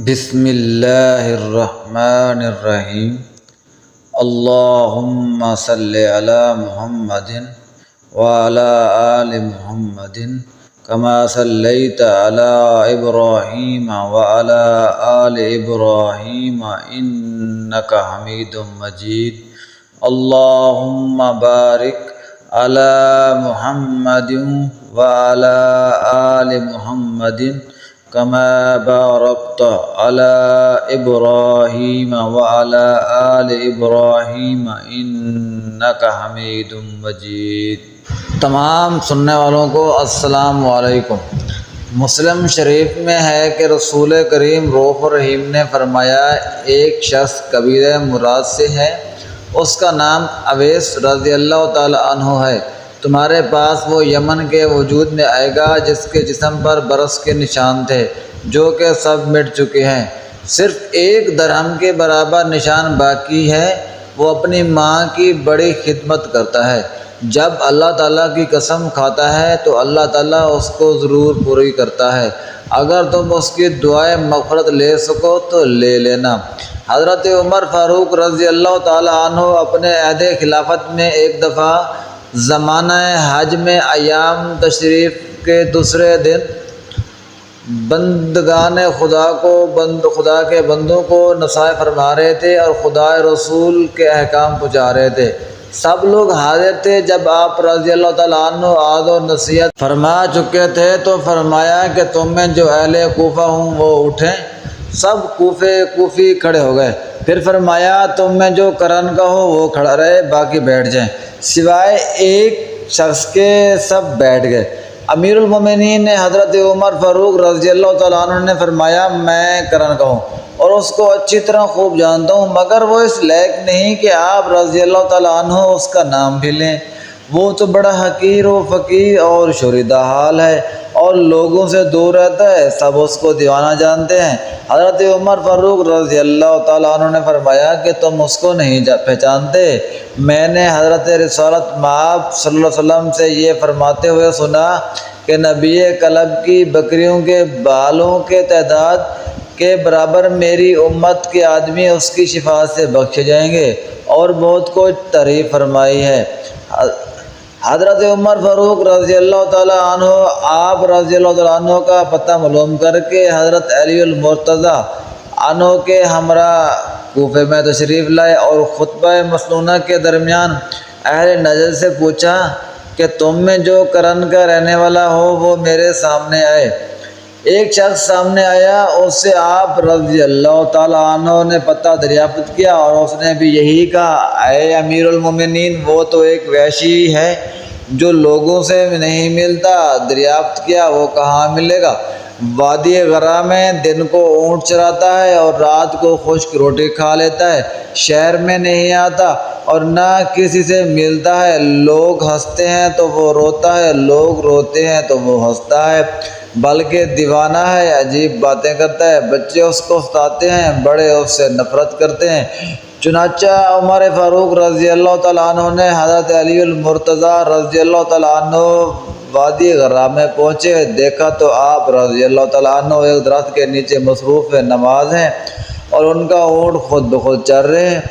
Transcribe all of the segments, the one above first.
بسم اللہ الرحمن الرحیم اللہم صلی علی محمد وعلی آل محمد کما صلیت علی ابراہیم وعلی آل ابراہیم انک حمید مجید اللہم بارک علی محمد وعلی آل محمد کما بارکت علی ابراہیم وعلی آل ابراہیم انک حمید مجید۔ تمام سننے والوں کو السلام علیکم۔ مسلم شریف میں ہے کہ رسول کریم رؤوف الرحیم نے فرمایا، ایک شخص قبیلہ مراد سے ہے، اس کا نام اویس رضی اللہ تعالی عنہ ہے۔ تمہارے پاس وہ یمن کے وجود میں آئے گا جس کے جسم پر برس کے نشان تھے جو کہ سب مٹ چکے ہیں، صرف 1 درہم کے برابر نشان باقی ہے۔ وہ اپنی ماں کی بڑی خدمت کرتا ہے، جب اللہ تعالیٰ کی قسم کھاتا ہے تو اللہ تعالیٰ اس کو ضرور پوری کرتا ہے، اگر تم اس کی دعائے مغفرت لے سکو تو لے لینا۔ حضرت عمر فاروق رضی اللہ تعالیٰ عنہ اپنے عہد خلافت میں ایک دفعہ زمانہ حج میں ایام تشریف کے دوسرے دن بندگان خدا کے بندوں کو نصیحت فرما رہے تھے اور خدا رسول کے احکام پہنچا رہے تھے۔ سب لوگ حاضر تھے۔ جب آپ رضی اللہ تعالیٰ عنہ آد و نصیحت فرما چکے تھے تو فرمایا کہ تم میں جو اہل کوفہ ہوں وہ اٹھیں۔ سب کوفی کھڑے ہو گئے۔ پھر فرمایا تم میں جو کرن کا ہو وہ کھڑا رہے، باقی بیٹھ جائیں، سوائے ایک شخص کے سب بیٹھ گئے۔ امیر المومنین نے حضرت عمر فاروق رضی اللہ تعالیٰ عنہ نے فرمایا، میں کرن کا ہوں اور اس کو اچھی طرح خوب جانتا ہوں، مگر وہ اس لائق نہیں کہ آپ رضی اللہ تعالیٰ عنہ اس کا نام بھی لیں۔ وہ تو بڑا حقیر و فقیر اور شوریدہ حال ہے اور لوگوں سے دور رہتا ہے، سب اس کو دیوانہ جانتے ہیں۔ حضرت عمر فاروق رضی اللہ تعالیٰ عنہ نے فرمایا کہ تم اس کو نہیں پہچانتے۔ میں نے حضرت رسالت مآب صلی اللہ علیہ وسلم سے یہ فرماتے ہوئے سنا کہ نبی کلب کی بکریوں کے بالوں کے تعداد کے برابر میری امت کے آدمی اس کی شفاعت سے بخشے جائیں گے، اور بہت کچھ تعریف فرمائی ہے۔ حضرت عمر فاروق رضی اللہ تعالیٰ عنہ آپ رضی اللہ تعالیٰ عنہ کا پتہ معلوم کر کے حضرت علی المرتضیٰ عنہ کے ہمراہ کوفے میں تشریف لائے اور خطبہ مسنونہ کے درمیان اہل نجد سے پوچھا کہ تم میں جو کرن کا رہنے والا ہو وہ میرے سامنے آئے۔ ایک شخص سامنے آیا، اس سے آپ رضی اللہ تعالیٰ عنہ نے پتہ دریافت کیا اور اس نے بھی یہی کہا، اے امیر المومنین، وہ تو ایک وحشی ہے جو لوگوں سے نہیں ملتا۔ دریافت کیا، وہ کہاں ملے گا؟ وادی غرہ میں دن کو اونٹ چراتا ہے اور رات کو خشک روٹی کھا لیتا ہے، شہر میں نہیں آتا اور نہ کسی سے ملتا ہے۔ لوگ ہنستے ہیں تو وہ روتا ہے، لوگ روتے ہیں تو وہ ہنستا ہے، بلکہ دیوانہ ہے، عجیب باتیں کرتا ہے، بچے اس کو ستاتے ہیں، بڑے اس سے نفرت کرتے ہیں۔ چنانچہ عمر فاروق رضی اللہ تعالیٰ عنہ نے حضرت علی المرتضیٰ رضی اللہ تعالیٰ عنہ وادی غرہ میں پہنچے، دیکھا تو آپ رضی اللہ تعالیٰ عنہ ایک درخت کے نیچے مصروف نماز ہیں اور ان کا اونٹ خود بخود چر رہے ہیں۔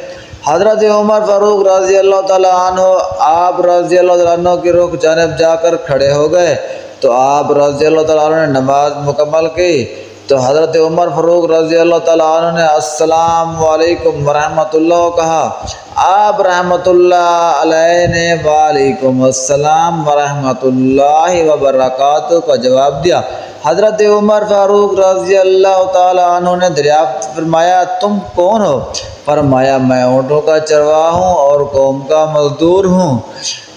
حضرت عمر فاروق رضی اللہ تعالیٰ عنہ آپ رضی اللہ تعالیٰ عنہ کی رخ جانب جا کر کھڑے ہو گئے تو آپ رضی اللہ تعالیٰ عنہ نے نماز مکمل کی تو حضرت عمر فاروق رضی اللہ تعالیٰ عنہ نے السلام علیکم ورحمۃ اللہ کہا۔ آپ رحمۃ اللہ علیہ نے وعلیکم السلام ورحمۃ اللہ وبرکاتہ کا جواب دیا۔ حضرت عمر فاروق رضی اللہ تعالیٰ عنہ نے دریافت فرمایا، تم کون ہو؟ فرمایا، میں اونٹوں کا چرواہا ہوں اور قوم کا مزدور ہوں۔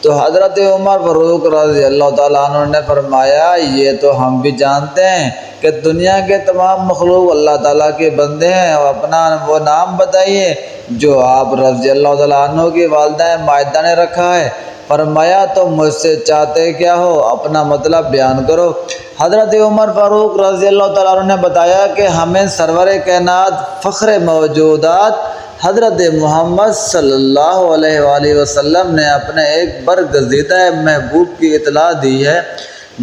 تو حضرت عمر فاروق رضی اللہ تعالیٰ عنہ نے فرمایا، یہ تو ہم بھی جانتے ہیں کہ دنیا کے تمام مخلوق اللہ تعالیٰ کے بندے ہیں، اور اپنا وہ نام بتائیے جو آپ رضی اللہ تعالیٰ عنہ کی والدہ مائدہ نے رکھا ہے۔ فرمایا، تم مجھ سے چاہتے کیا ہو؟ اپنا مطلب بیان کرو۔ حضرت عمر فاروق رضی اللہ تعالیٰ عنہ نے بتایا کہ ہمیں سرور کائنات فخر موجودات حضرت محمد صلی اللہ علیہ وآلہ وسلم نے اپنے ایک برگزیدہ محبوب کی اطلاع دی ہے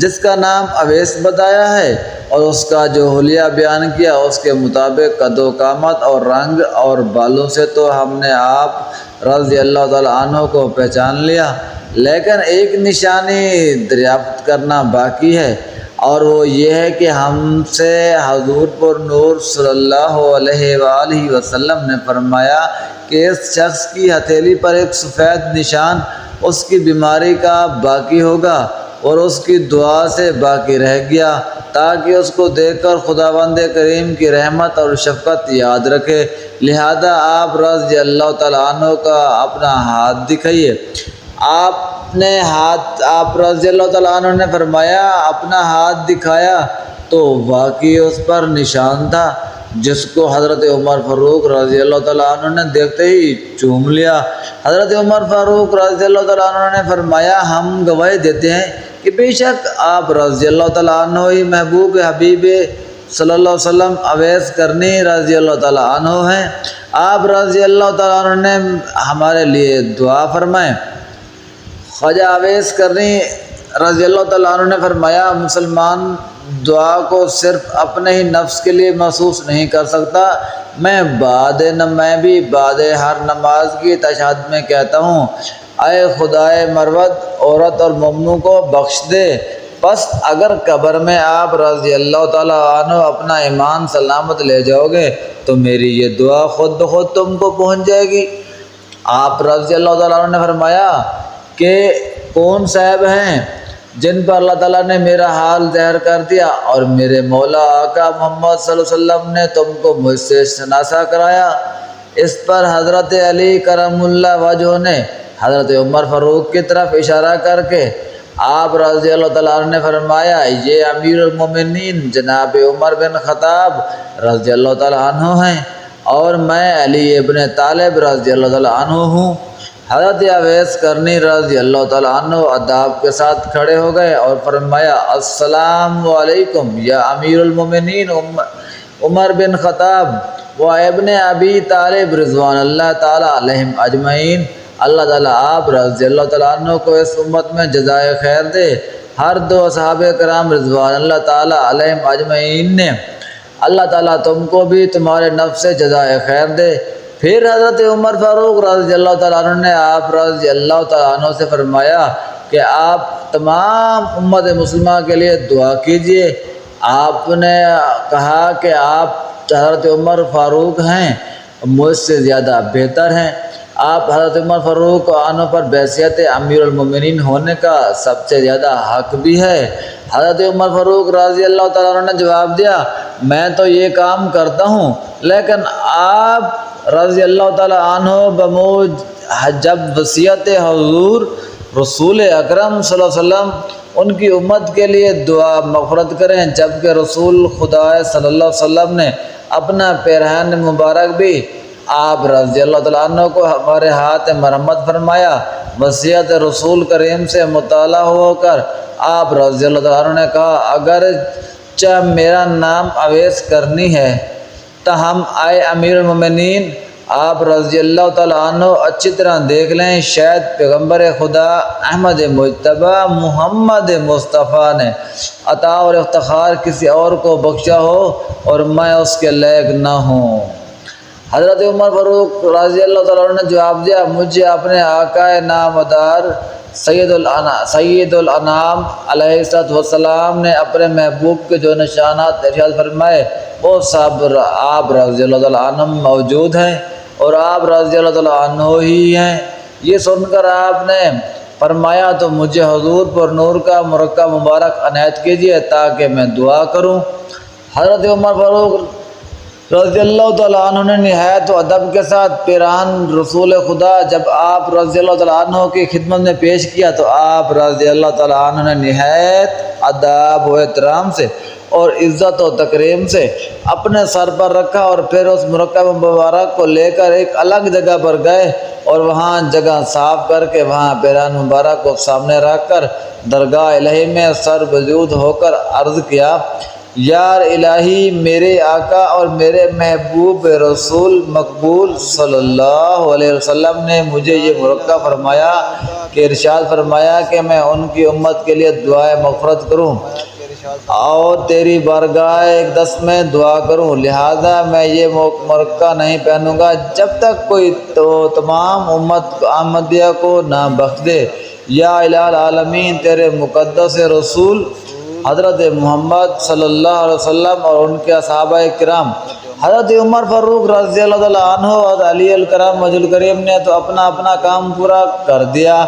جس کا نام اویس بتایا ہے۔ اور اس کا جو حلیہ بیان کیا اس کے مطابق قد و قامت اور رنگ اور بالوں سے تو ہم نے آپ رضی اللہ تعالیٰ عنہ کو پہچان لیا، لیکن ایک نشانی دریافت کرنا باقی ہے، اور وہ یہ ہے کہ ہم سے حضور پر نور صلی اللہ علیہ وآلہ وسلم نے فرمایا کہ اس شخص کی ہتھیلی پر ایک سفید نشان اس کی بیماری کا باقی ہوگا اور اس کی دعا سے باقی رہ گیا، تاکہ اس کو دیکھ کر خداوند کریم کی رحمت اور شفقت یاد رکھے، لہذا آپ رضی اللہ تعالیٰ عنہ کا اپنا ہاتھ دکھائیے۔ آپ رضی اللہ تعالیٰ عنہ نے فرمایا، اپنا ہاتھ دکھایا تو واقعی اس پر نشان تھا، جس کو حضرت عمر فاروق رضی اللہ تعالیٰ عنہ نے دیکھتے ہی چوم لیا۔ حضرت عمر فاروق رضی اللہ تعالیٰ عنہ نے فرمایا، ہم گواہی دیتے ہیں کہ بے شک آپ رضی اللہ تعالیٰ عنہ ہی محبوب حبیب صلی اللہ علیہ وسلم اویس کرنی رضی اللہ تعالیٰ عنہ ہیں۔ آپ رضی اللہ تعالیٰ عنہ نے ہمارے لیے دعا فرمائیں۔ خواجہ اویس کرنی رضی اللہ تعالیٰ عنہ نے فرمایا، مسلمان دعا کو صرف اپنے ہی نفس کے لیے محسوس نہیں کر سکتا، میں بھی بعد ہر نماز کی تشہد میں کہتا ہوں، اے خدائے مروت عورت اور ممنوع کو بخش دے۔ پس اگر قبر میں آپ رضی اللہ تعالیٰ عنہ اپنا ایمان سلامت لے جاؤ گے تو میری یہ دعا خود بخود تم کو پہنچ جائے گی۔ آپ رضی اللہ تعالیٰ عنہ نے فرمایا کہ کون صاحب ہیں جن پر اللہ تعالیٰ نے میرا حال ظاہر کر دیا اور میرے مولا آقا محمد صلی اللہ علیہ وسلم نے تم کو مجھ سے شناسا کرایا؟ اس پر حضرت علی کرم اللہ وجہ نے حضرت عمر فاروق کی طرف اشارہ کر کے آپ رضی اللہ تعالیٰ عنہ نے فرمایا، یہ امیر المومنین جناب عمر بن خطاب رضی اللہ تعالیٰ عنہ ہیں اور میں علی ابن طالب رضی اللہ تعالیٰ عنہ ہوں۔ حضرت اویس کرنی رضی اللہ تعالیٰ عنہ اداب کے ساتھ کھڑے ہو گئے اور فرمایا، السلام علیکم یا امیر المومنین عمر بن خطاب و ابن ابی طالب رضوان اللہ تعالیٰ علیہم اجمعین۔ اللہ تعالیٰ آپ رضی اللہ تعالیٰ عنہ کو اس امت میں جزائے خیر دے۔ ہر دو اصحاب کرام رضوان اللہ تعالیٰ علیہم اجمعین نے اللہ تعالیٰ تم کو بھی تمہارے نفس سے جزائے خیر دے۔ پھر حضرت عمر فاروق رضی اللہ تعالیٰ عنہ نے آپ رضی اللہ تعالیٰ عنہ سے فرمایا کہ آپ تمام امت مسلمہ کے لیے دعا کیجیے۔ آپ نے کہا کہ آپ حضرت عمر فاروق ہیں، مجھ سے زیادہ بہتر ہیں۔ آپ حضرت عمر فاروق عنہ پر بحیثیت امیر المومنین ہونے کا سب سے زیادہ حق بھی ہے۔ حضرت عمر فاروق رضی اللہ تعالیٰ عنہ نے جواب دیا، میں تو یہ کام کرتا ہوں، لیکن آپ رضی اللہ تعالیٰ عنہ بموج جب وصیت حضور رسول اکرم صلی اللہ علیہ وسلم ان کی امت کے لیے دعا مغفرت کریں، جبکہ رسول خدا صلی اللہ علیہ وسلم نے اپنا پیرہن مبارک بھی آپ رضی اللہ تعالیٰ عنہ کو ہمارے ہاتھ مرحمت فرمایا۔ وصیت رسول کریم سے مطالعہ ہو کر آپ رضی اللہ تعالیٰ عنہ نے کہا، اگرچہ میرا نام اویس کرنی ہے تاہم اے امیر المومنین آپ رضی اللہ تعالیٰ عنہ اچھی طرح دیکھ لیں، شاید پیغمبر خدا احمد مجتبی محمد مصطفیٰ نے عطا اور افتخار کسی اور کو بخشا ہو اور میں اس کے لائق نہ ہوں۔ حضرت عمر فاروق رضی اللہ تعالیٰ عنہ نے جواب دیا، مجھے اپنے آقا نامدار سید الانام علیہ السلام نے اپنے محبوب کے جو نشانات ارشاد فرمائے وہ سب آپ رضی اللہ تعالیٰ عنہ موجود ہیں اور آپ رضی اللہ تعالیٰ عنہ ہی ہیں۔ یہ سن کر آپ نے فرمایا تو مجھے حضور پر نور کا مرکب مبارک عنایت کیجیے تاکہ میں دعا کروں۔ حضرت عمر فاروق رضی اللہ تعالیٰ عنہ نے نہایت و ادب کے ساتھ پیرہن رسول خدا جب آپ رضی اللہ تعالیٰ عنہ کی خدمت میں پیش کیا تو آپ رضی اللہ تعالیٰ عنہ نے نہایت ادب و احترام سے اور عزت و تکریم سے اپنے سر پر رکھا اور پھر اس مرکب مبارک کو لے کر ایک الگ جگہ پر گئے اور وہاں جگہ صاف کر کے وہاں پیرہن مبارک کو سامنے رکھ کر درگاہ الہی میں سر وجود ہو کر عرض کیا، یار الہی میرے آقا اور میرے محبوب رسول مقبول صلی اللہ علیہ وسلم نے مجھے یہ مرکب فرمایا کہ ارشاد فرمایا کہ میں ان کی امت کے لیے دعائے مغفرت کروں۔ اور تیری بارگاہ اقدس میں دعا کروں، لہذا میں یہ مرقع نہیں پہنوں گا جب تک کوئی تو تمام امت احمدیہ کو نہ بخش دے۔ یا الہ العالمین، تیرے مقدس رسول حضرت محمد صلی اللہ علیہ وسلم اور ان کے صحابہ کرام، حضرت عمر فاروق رضی اللہ تعالیٰ عنہ اور علی الکرام وجہ الکریم نے تو اپنا کام پورا کر دیا،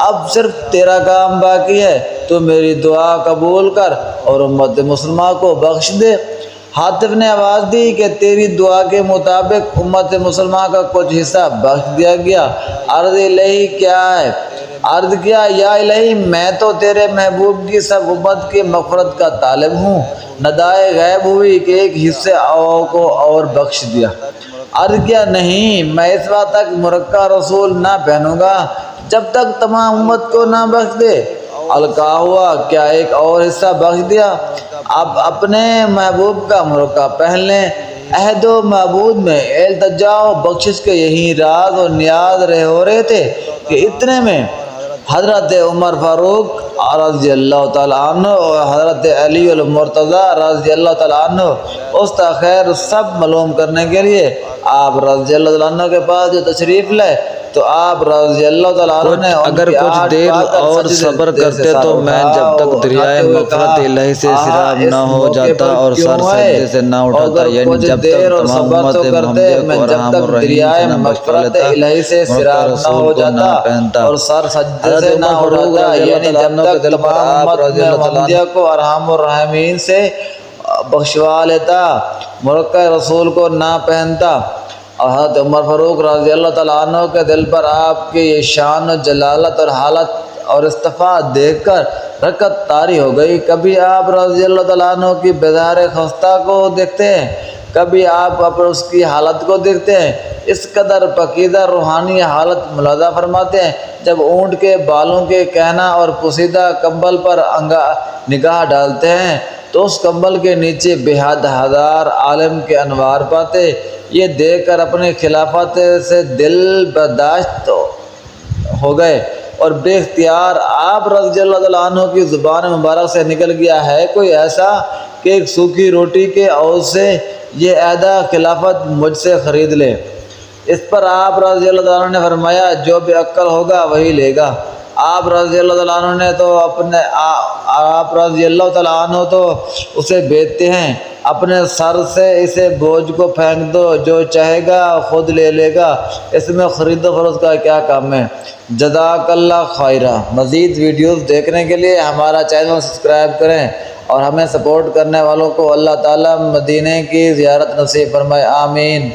اب صرف تیرا کام باقی ہے، تو میری دعا قبول کر اور امت مسلمہ کو بخش دے۔ حاطف نے آواز دی کہ تیری دعا کے مطابق امت مسلمہ کا کچھ حصہ بخش دیا گیا۔ عرض الہی کیا ہے؟ عرض کیا، یا الہی میں تو تیرے محبوب کی سب امت کی مغفرت کا طالب ہوں۔ ندائے غیب ہوئی کہ ایک حصے کو اور بخش دیا۔ عرض کیا، نہیں، میں اس وقت تک مرقع رسول نہ پہنوں گا جب تک تمام امت کو نہ بخش دے۔ القا ہوا، کیا ایک اور حصہ بخش دیا؟ اب اپنے محبوب کا مرقع پہن لیں۔ عہد و معبود میں التجا و بخشش کے یہی راز و نیاز ہو رہے تھے کہ اتنے میں حضرت عمر فاروق رضی اللہ تعالیٰ عنہ اور حضرت علی المرتضیٰ رضی اللہ تعالیٰ عنہ اس تاخیر سب معلوم کرنے کے لیے آپ رضی اللہ تعالیٰ عنہ کے پاس جو تشریف لائے، تو آپ رضی اللہ تعالیٰ عنہ نے اگر کچھ دیر اور صبر کرتے تو میں جب تک دریائے مغفرت الہی سے سیراب نہ ہو جاتا اور سر سجدے سے نہ اٹھاتا، یعنی جب تک تمام امت محمدیہ کو ارحم الراحمین سے نہ بخش لیتا، مرقع رسول کو نہ پہنتا۔ اور سر سجدے سے نہ اٹھاتا، یعنی جب تک تمام امت محمدیہ کو ارحم الراحمین سے بخشوا لیتا، مرقع رسول کو نہ پہنتا۔ اور حضرت عمر فاروق رضی اللہ تعالیٰ عنہ کے دل پر آپ کی یہ شان و جلالت اور حالت اور استفاع دیکھ کر رکعت طاری ہو گئی۔ کبھی آپ رضی اللہ تعالیٰ عنہ کی بیدار خستہ کو دیکھتے ہیں، کبھی آپ اس کی حالت کو دیکھتے ہیں، اس قدر پاکیزہ روحانی حالت ملاحظہ فرماتے ہیں۔ جب اونٹ کے بالوں کے کہنا اور پوشیدہ کمبل پر نگاہ ڈالتے ہیں تو اس کمبل کے نیچے بے حد ہزار عالم کے انوار پاتے، یہ دیکھ کر اپنی خلافت سے دل برداشت ہو گئے اور بے اختیار آپ رضی اللہ تعالیٰ عنہ کی زبان مبارک سے نکل گیا ہے، کوئی ایسا کہ ایک سوکھی روٹی کے عوض سے یہ عہدہ خلافت مجھ سے خرید لے۔ اس پر آپ رضی اللہ تعالیٰ عنہ نے فرمایا، جو بے عقل ہوگا وہی لے گا۔ آپ رضی اللہ تعالیٰ عنہ نے تو آپ رضی اللہ تعالیٰ عنہ تو اسے بیچتے ہیں، اپنے سر سے اسے بوجھ کو پھینک دو، جو چاہے گا خود لے لے گا، اس میں خرید و فروخت کا کیا کام ہے۔ جزاک اللہ خیرہ۔ مزید ویڈیوز دیکھنے کے لیے ہمارا چینل سبسکرائب کریں اور ہمیں سپورٹ کرنے والوں کو اللہ تعالیٰ مدینے کی زیارت نصیب فرمائے، آمین۔